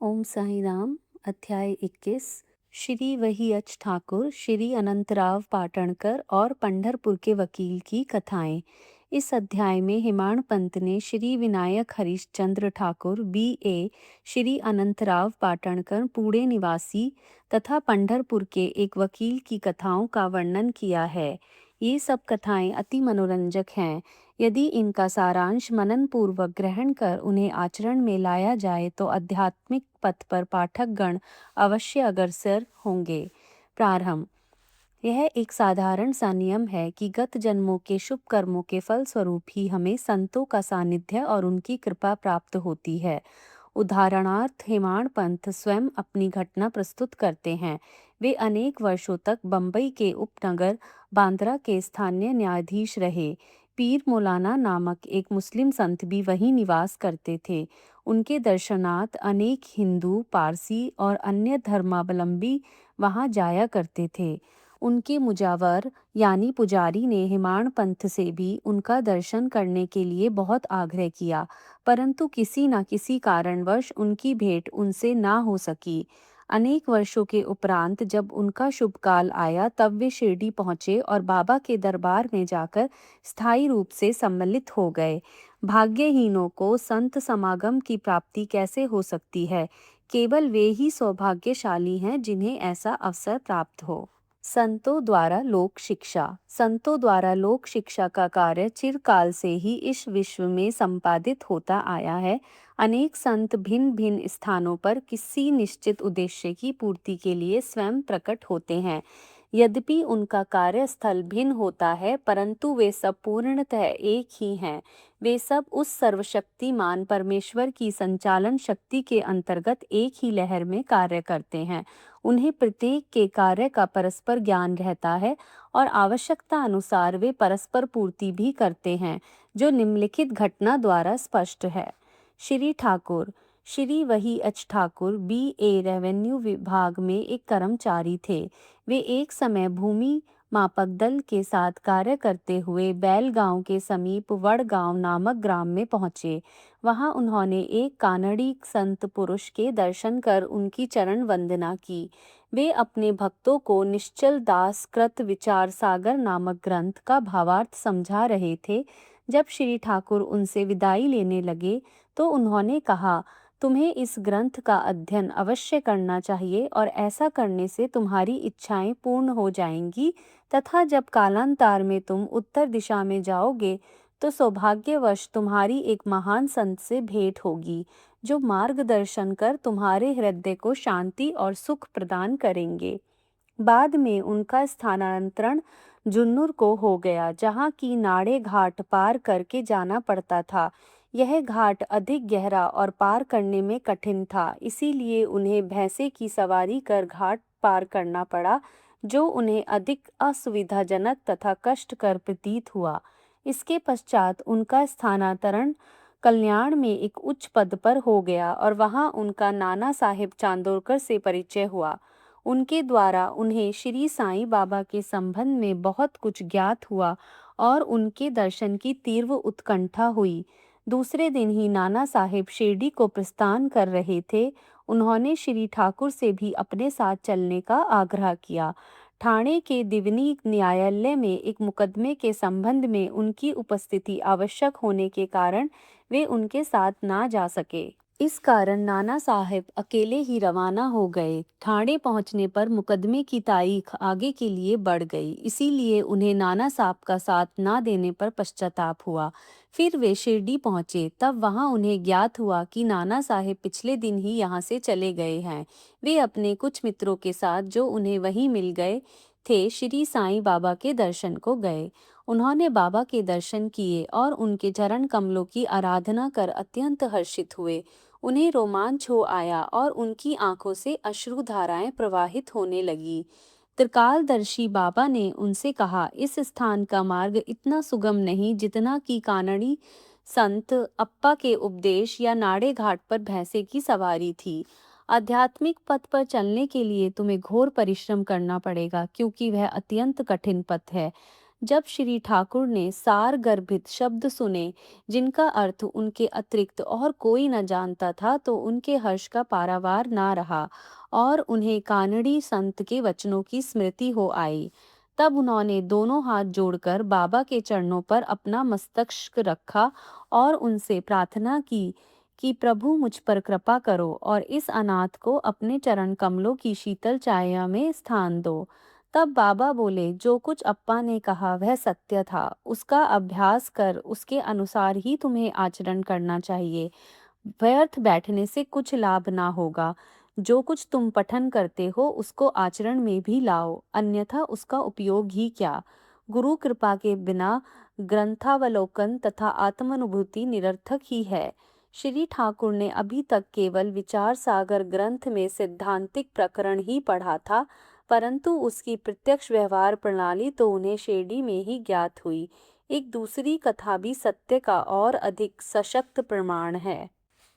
ओम साई राम। अध्याय 21। श्री वही अच ठाकुर, श्री अनंतराव पाटणकर और पंढरपुर के वकील की कथाएं। इस अध्याय में हिमाण पंत ने श्री विनायक हरिश्चंद्र ठाकुर B.A., श्री अनंतराव पाटणकर पुणे निवासी तथा पंढरपुर के एक वकील की कथाओं का वर्णन किया है। ये सब कथाएं अति मनोरंजक हैं। यदि इनका सारांश मनन पूर्वक ग्रहण कर उन्हें आचरण में लाया जाए तो आध्यात्मिक पथ पर पाठकगण अवश्य अग्रसर होंगे। प्रारंभ। यह एक साधारण सा नियम है कि गत जन्मों के शुभ कर्मों के फलस्वरूप ही हमें संतों का सानिध्य और उनकी कृपा प्राप्त होती है। उदाहरणार्थ हिमाण पंत स्वयं अपनी घटना प्रस्तुत करते हैं। वे अनेक वर्षों तक बम्बई के उपनगर बांद्रा के स्थानीय न्यायाधीश रहे। पीर मौलाना नामक एक मुस्लिम संत भी वहीं निवास करते थे। उनके दर्शनार्थ अनेक हिंदू, पारसी और अन्य धर्मावलंबी वहां जाया करते थे। उनके मुजावर यानी पुजारी ने हिमाण पंथ से भी उनका दर्शन करने के लिए बहुत आग्रह किया, परंतु किसी न किसी कारणवश उनकी भेंट उनसे ना हो सकी। अनेक वर्षों के उपरांत जब उनका शुभ काल आया तब वे शिरडी पहुंचे और बाबा के दरबार में जाकर स्थायी रूप से सम्मिलित हो गए। भाग्यहीनों को संत समागम की प्राप्ति कैसे हो सकती है? केवल वे ही सौभाग्यशाली हैं जिन्हें ऐसा अवसर प्राप्त हो। संतों द्वारा लोक शिक्षा। संतों द्वारा लोक शिक्षा का कार्य चिरकाल से ही इस विश्व में संपादित होता आया है। अनेक संत भिन्न भिन्न स्थानों पर किसी निश्चित उद्देश्य की पूर्ति के लिए स्वयं प्रकट होते हैं। यद्यपि उनका कार्यस्थल भिन्न होता है, परंतु वे सब पूर्णतः एक ही हैं। वे सब उस सर्वशक्तिमान परमेश्वर की संचालन शक्ति के अंतर्गत एक ही लहर में कार्य करते हैं। उन्हें प्रत्येक के कार्य का परस्पर ज्ञान रहता है और आवश्यकता अनुसार वे परस्पर पूर्ति भी करते हैं, जो निम्नलिखित घटना द्वारा स्पष्ट है। श्री ठाकुर श्री वही अच ठाकुर B.A. रेवेन्यू विभाग में एक कर्मचारी थे। वे एक समय भूमि मापक दल के साथ कार्य करते हुए बैलगांव के समीप वड़गांव नामक ग्राम में पहुंचे। वहां उन्होंने एक कानड़ी संत पुरुष के दर्शन कर उनकी चरण वंदना की। वे अपने भक्तों को निश्चल दास कृत विचार सागर नामक ग्रंथ का भावार्थ समझा रहे थे। जब श्री ठाकुर उनसे विदाई लेने लगे तो उन्होंने कहा, तुम्हें इस ग्रंथ का अध्ययन अवश्य करना चाहिए और ऐसा करने से तुम्हारी इच्छाएं पूर्ण हो जाएंगी तथा जब कालांतर में तुम उत्तर दिशा में जाओगे तो सौभाग्यवश तुम्हारी एक महान संत से भेंट होगी, जो मार्गदर्शन कर तुम्हारे हृदय को शांति और सुख प्रदान करेंगे। बाद में उनका स्थानांतरण जुन्नूर को हो गया, जहाँ की नाड़े घाट पार करके जाना पड़ता था। यह घाट अधिक गहरा और पार करने में कठिन था, इसीलिए उन्हें भैंसे की सवारी कर घाट पार करना पड़ा, जो उन्हें अधिक असुविधाजनक तथा कष्टकर प्रतीत हुआ। इसके पश्चात उनका स्थानांतरण कल्याण में एक उच्च पद पर हो गया और वहां उनका नाना साहेब चांदोरकर से परिचय हुआ। उनके द्वारा उन्हें श्री साईं बाबा के संबंध में बहुत कुछ ज्ञात हुआ और उनके दर्शन की तीव्र उत्कंठा हुई। दूसरे दिन ही नाना साहेब शिरडी को प्रस्थान कर रहे थे। उन्होंने श्री ठाकुर से भी अपने साथ चलने का आग्रह किया। ठाणे के दिवनी न्यायालय में एक मुकदमे के संबंध में उनकी उपस्थिति आवश्यक होने के कारण वे उनके साथ ना जा सके। इस कारण नाना साहेब अकेले ही रवाना हो गए। ठाणे पहुंचने पर मुकदमे की तारीख आगे के लिए बढ़ गई, इसीलिए उन्हें नाना साहब का साथ ना देने पर पश्चाताप हुआ। फिर वे शिरडी पहुंचे, तब वहां उन्हें ज्ञात हुआ कि नाना साहेब पिछले दिन ही यहाँ से चले गए हैं। वे अपने कुछ मित्रों के साथ, जो उन्हें वहीं मिल गए थे, श्री साईं बाबा के दर्शन को गए। उन्होंने बाबा के दर्शन किए और उनके चरण कमलों की आराधना कर अत्यंत हर्षित हुए। उन्हें रोमांच हो आया और उनकी आंखों से अश्रु धाराएं प्रवाहित होने लगी। त्रिकालदर्शी बाबा ने उनसे कहा, इस स्थान का मार्ग इतना सुगम नहीं जितना कि कानड़ी संत अप्पा के उपदेश या नाड़े घाट पर भैंसे की सवारी थी। आध्यात्मिक पथ पर चलने के लिए तुम्हें घोर परिश्रम करना पड़ेगा, क्योंकि वह अत्यंत कठिन पथ है। जब श्री ठाकुर ने सार गर्भित शब्द सुने जिनका अर्थ उनके अतिरिक्त और कोई न जानता था, तो उनके हर्ष का पारावार ना रहा और उन्हें कानड़ी संत के वचनों की स्मृति हो आई। तब उन्होंने दोनों हाथ जोड़कर बाबा के चरणों पर अपना मस्तक रखा और उनसे प्रार्थना की कि प्रभु मुझ पर कृपा करो और इस अनाथ को अपने चरण कमलों की शीतल छाया में स्थान दो। तब बाबा बोले, जो कुछ अप्पा ने कहा वह सत्य था, उसका अभ्यास कर उसके अनुसार ही तुम्हें आचरण करना चाहिए। व्यर्थ बैठने से कुछ लाभ ना होगा। जो कुछ तुम पठन करते हो उसको आचरण में भी लाओ, अन्यथा उसका उपयोग ही क्या। गुरु कृपा के बिना ग्रंथावलोकन तथा आत्मानुभूति निरर्थक ही है। श्री ठाकुर ने अभी तक केवल विचार सागर ग्रंथ में सिद्धांतिक प्रकरण ही पढ़ा था, परंतु उसकी प्रत्यक्ष व्यवहार प्रणाली तो उन्हें शिरडी में ही ज्ञात हुई। एक दूसरी कथा भी सत्य का और अधिक सशक्त प्रमाण है।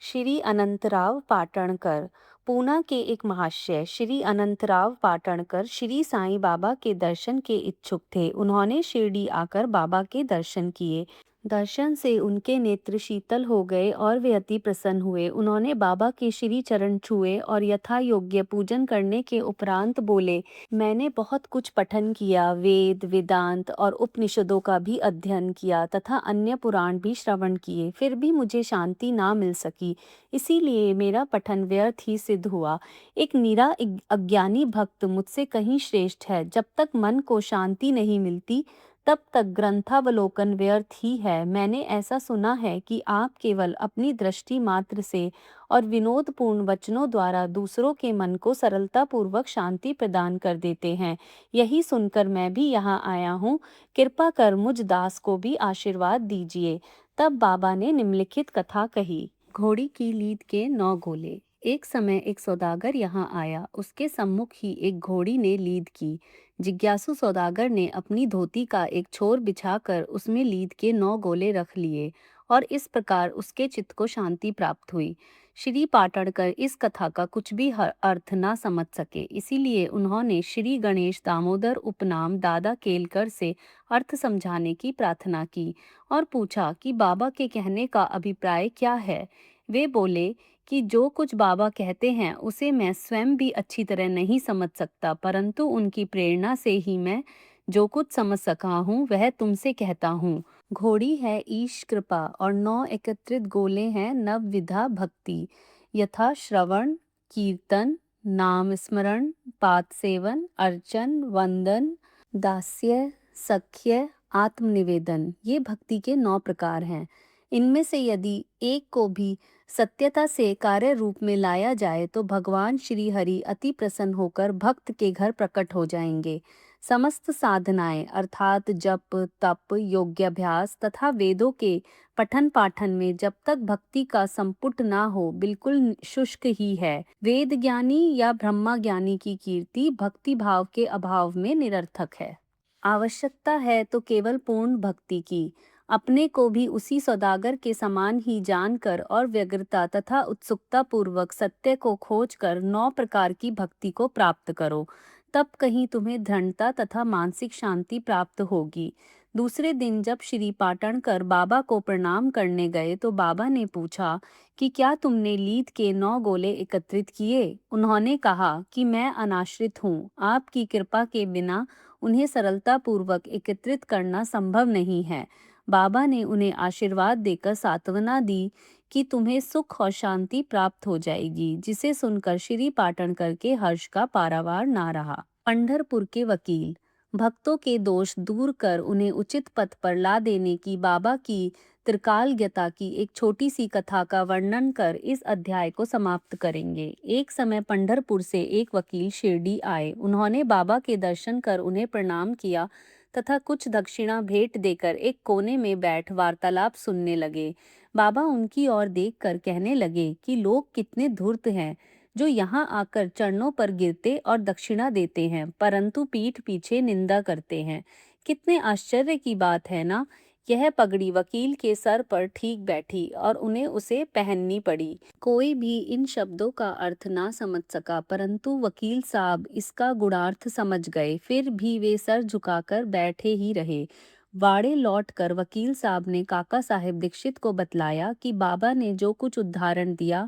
श्री अनंतराव पाटणकर। पूना के एक महाशय श्री अनंतराव पाटणकर श्री साईं बाबा के दर्शन के इच्छुक थे। उन्होंने शिरडी आकर बाबा के दर्शन किए। दर्शन से उनके नेत्र शीतल हो गए और वे अति प्रसन्न हुए। उन्होंने बाबा के श्री चरण छुए और यथा योग्य पूजन करने के उपरांत बोले, मैंने बहुत कुछ पठन किया, वेद, वेदांत और उपनिषदों का भी अध्ययन किया तथा अन्य पुराण भी श्रवण किए, फिर भी मुझे शांति ना मिल सकी। इसीलिए मेरा पठन व्यर्थ ही सिद्ध हुआ। एक निरा अज्ञानी भक्त मुझसे कहीं श्रेष्ठ है। जब तक मन को शांति नहीं मिलती तब तक ग्रंथावलोकन व्यर्थ ही है। मैंने ऐसा सुना है कि आप केवल अपनी दृष्टि मात्र से और विनोदपूर्ण वचनों द्वारा दूसरों के मन को सरलता पूर्वक शांति प्रदान कर देते हैं। यही सुनकर मैं भी यहाँ आया हूँ। कृपा कर मुझ दास को भी आशीर्वाद दीजिए। तब बाबा ने निम्नलिखित कथा कही। घोड़ी की लीद के 9 गोले। एक समय एक सौदागर यहाँ आया। उसके सम्मुख ही एक घोड़ी ने लीद की। जिज्ञासु सौदागर ने अपनी धोती का एक छोर बिछाकर उसमें लीद के 9 गोले रख लिए और इस प्रकार उसके चित्त को शांति प्राप्त हुई। श्री पाटणकर इस कथा का कुछ भी अर्थ ना समझ सके, इसीलिए उन्होंने श्री गणेश दामोदर उपनाम दादा केलकर से अर्थ समझाने की प्रार्थना की और पूछा कि बाबा के कहने का अभिप्राय क्या है। वे बोले कि जो कुछ बाबा कहते हैं उसे मैं स्वयं भी अच्छी तरह नहीं समझ सकता, परंतु उनकी प्रेरणा से ही मैं जो कुछ समझ सका हूँ वह तुमसे कहता हूँ। घोड़ी है ईश कृपा और 9 एकत्रित गोले हैं नवविधा भक्ति, यथा श्रवण, कीर्तन, नाम स्मरण, पाद सेवन, अर्चन, वंदन, दास्य, सख्य, आत्मनिवेदन। ये भक्ति के 9 प्रकार हैं। इनमें से यदि एक को भी सत्यता से कार्य रूप में लाया जाए तो भगवान श्री हरि अति प्रसन्न होकर भक्त के घर प्रकट हो जाएंगे। समस्त साधनाएं अर्थात जप, तप, योग्याभ्यास तथा वेदों के पठन पाठन में जब तक भक्ति का संपुट ना हो बिल्कुल शुष्क ही है। वेद ज्ञानी या ब्रह्मा ज्ञानी की कीर्ति भक्ति भाव के अभाव में निरर्थक है। आवश्यकता है तो केवल पूर्ण भक्ति की। अपने को भी उसी सौदागर के समान ही जानकर और व्यग्रता तथा उत्सुकता पूर्वक सत्य को खोजकर 9 प्रकार की भक्ति को प्राप्त करो। तब कहीं तुम्हें दृढ़ता तथा मानसिक शांति प्राप्त होगी। दूसरे दिन जब श्री पाटणकर बाबा को प्रणाम करने गए तो बाबा ने पूछा कि क्या तुमने लीद के 9 गोले एकत्रित किए? उन्होंने कहा कि मैं अनाश्रित हूँ, आपकी कृपा के बिना उन्हें सरलता पूर्वक एकत्रित करना संभव नहीं है। बाबा ने उन्हें आशीर्वाद देकर सांत्वना दी कि तुम्हें सुख और शांति प्राप्त हो जाएगी, जिसे सुनकर श्री पाटणकर के हर्ष का पारावार ना रहा। पंढरपुर के वकील। भक्तों के दोष दूर कर उन्हें उचित पथ पर ला देने की बाबा की त्रिकालज्ञता की एक छोटी सी कथा का वर्णन कर इस अध्याय को समाप्त करेंगे। एक समय पंढरपुर से एक वकील शिरडी आए। उन्होंने बाबा के दर्शन कर उन्हें प्रणाम किया तथा कुछ दक्षिणा भेंट देकर एक कोने में बैठ वार्तालाप सुनने लगे। बाबा उनकी ओर देखकर कहने लगे कि लोग कितने धूर्त हैं, जो यहाँ आकर चरणों पर गिरते और दक्षिणा देते हैं, परंतु पीठ पीछे निंदा करते हैं। कितने आश्चर्य की बात है ना। यह पगड़ी वकील के सर पर ठीक बैठी और उन्हें उसे पहननी पड़ी। कोई भी इन शब्दों का अर्थ ना समझ सका, परंतु वकील साहब इसका गूढ़ार्थ समझ गए। फिर भी वे सर झुकाकर बैठे ही रहे। वाड़े लौटकर वकील साहब ने काका साहेब दीक्षित को बतलाया कि बाबा ने जो कुछ उदाहरण दिया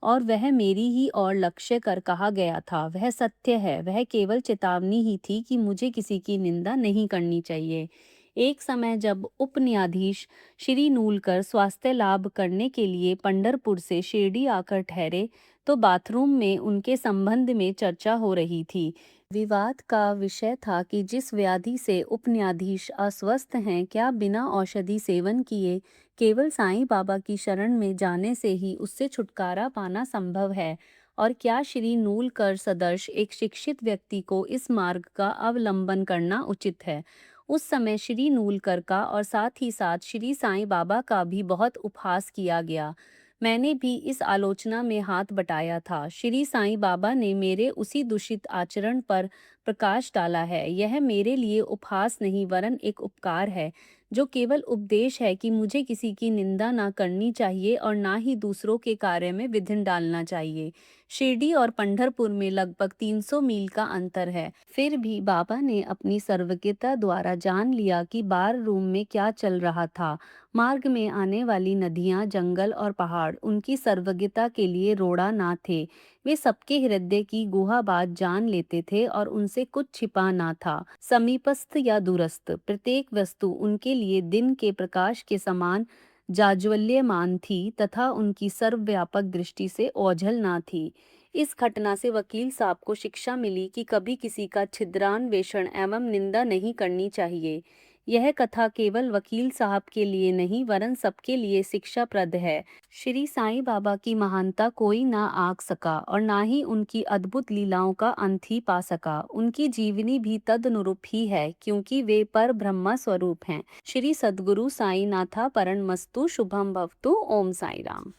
और वह मेरी ही और लक्ष्य कर कहा गया था, वह सत्य है। वह केवल चेतावनी ही थी कि मुझे किसी की निंदा नहीं करनी चाहिए। एक समय जब उप न्यायाधीश श्री नूलकर स्वास्थ्य लाभ करने के लिए पंढरपुर से शिरडी आकर ठहरे, तो बाथरूम में उनके संबंध में चर्चा हो रही थी। विवाद का विषय था कि जिस व्याधि से उप न्यायाधीश अस्वस्थ हैं, क्या बिना औषधि सेवन किए केवल साईं बाबा की शरण में जाने से ही उससे छुटकारा पाना संभव है, और क्या श्री नूलकर सदर्श एक शिक्षित व्यक्ति को इस मार्ग का अवलंबन करना उचित है। उस समय श्री नूलकर का और साथ ही साथ श्री साईं बाबा का भी बहुत उपहास किया गया। मैंने भी इस आलोचना में हाथ बटाया था। श्री साईं बाबा ने मेरे उसी दूषित आचरण पर प्रकाश डाला है। यह मेरे लिए उपहास नहीं वरन एक उपकार है, जो केवल उपदेश है कि मुझे किसी की निंदा ना करनी चाहिए और ना ही दूसरों के कार्य में विघ्न डालना चाहिए। शिरडी और पंढरपुर में लगभग 300 मील का अंतर है। फिर भी बाबा ने अपनी सर्वज्ञता द्वारा जान लिया कि बार रूम में क्या चल रहा था। मार्ग में आने वाली नदियां, जंगल और पहाड़ उनकी सर्वज्ञता के लिए रोड़ा ना थे। वे सबके हृदय की गुहा बात जान लेते थे और उनसे कुछ छिपा ना था। समीपस्थ या दूरस्थ प्रत्येक वस्तु उनके लिए दिन के प्रकाश के समान जाज्वल्यमान थी तथा उनकी सर्वव्यापक दृष्टि से ओझल ना थी। इस घटना से वकील साहब को शिक्षा मिली कि कभी किसी का छिद्रान्वेषण एवं निंदा नहीं करनी चाहिए। यह कथा केवल वकील साहब के लिए नहीं वरन सबके लिए शिक्षाप्रद है। श्री साईं बाबा की महानता कोई ना आंक सका और ना ही उनकी अद्भुत लीलाओं का अंत ही पा सका। उनकी जीवनी भी तदनुरूप ही है, क्योंकि वे पर ब्रह्म स्वरूप हैं। श्री सद्गुरु साई नाथा परन मस्तु शुभम भवतु। ओम साई राम।